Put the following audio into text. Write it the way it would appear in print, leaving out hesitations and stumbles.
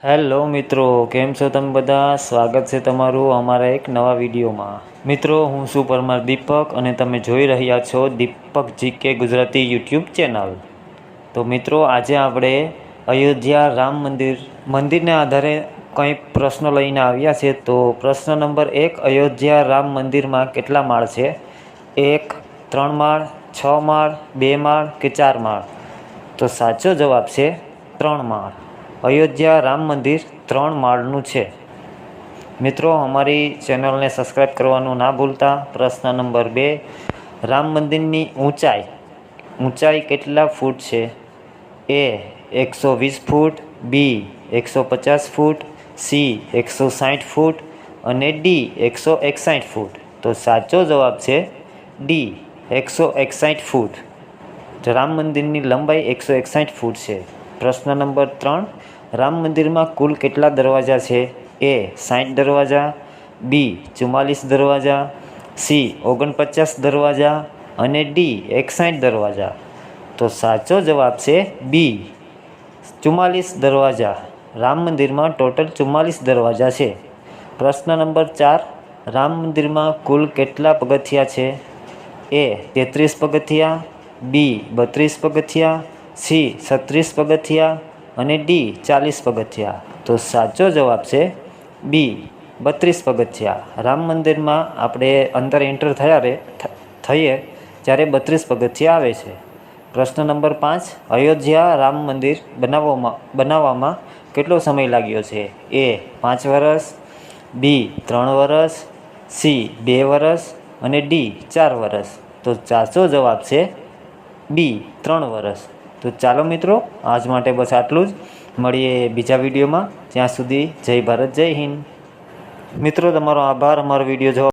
Hello મિત્રો, કેમ છો તમે બધા? સ્વાગત છે તમારું અમારા એક નવા વિડીયોમાં. મિત્રો, હું છું પરમાર દીપક અને તમે જોઈ રહ્યા છો દીપક જીકે ગુજરાતી યુટ્યુબ ચેનલ. તો મિત્રો, આજે આપણે અયોધ્યા રામ મંદિરને આધારે કંઈક પ્રશ્નો લઈને આવ્યા છે. તો પ્રશ્ન નંબર 1, અયોધ્યા રામ મંદિરમાં કેટલા માળ છે? 1, 3 માળ, 6 માળ, 2 માળ કે 4 માળ? તો સાચો જવાબ છે 3 માળ. અયોધ્યા રામ મંદિર 3 માળનું છે. મિત્રો, અમારી ચેનલને સબસ્ક્રાઈબ કરવાનું ના ભૂલતા. પ્રશ્ન નંબર 2, રામ મંદિરની ઊંચાઈ કેટલા ફૂટ છે? A 120 foot, B 150 foot, C 160 ફૂટ અને D 161 ફૂટ. તો સાચો જવાબ છે D 161 ફૂટ. રામ મંદિરની લંબાઈ 161 ફૂટ છે. પ્રશ્ન નંબર 3, રામ મંદિરમાં કુલ કેટલા દરવાજા છે? A 60 દરવાજા, B 44 દરવાજા, C 49 દરવાજા અને D 61 દરવાજા. તો સાચો જવાબ છે B 44 દરવાજા. રામ મંદિરમાં ટોટલ 44 દરવાજા છે. પ્રશ્ન નંબર 4, રામ મંદિરમાં કુલ કેટલા પગથિયા છે? A 33 પગથિયા, B 32 પગથિયા, C 36 પગથિયા અને D 40 પગથિયા. તો સાચો જવાબ છે B 32 પગથિયા. રામ મંદિરમાં આપણે અંદર એન્ટર થઈએ ત્યારે 32 પગથિયા આવે છે. પ્રશ્ન નંબર 5, અયોધ્યા રામ મંદિર બનાવવામાં કેટલો સમય લાગ્યો છે? A 5 વર્ષ, B 3 વર્ષ, C 2 વર્ષ અને D 4 વર્ષ. તો સાચો જવાબ છે B 3 વર્ષ. તો ચાલો મિત્રો, આજ માટે બસ આટલું જ. મળીએ બીજા વિડીયોમાં. ત્યાં સુધી જય ભારત, જય હિન્દ. મિત્રો, તમારો આભાર અમારો વિડીયો જોવા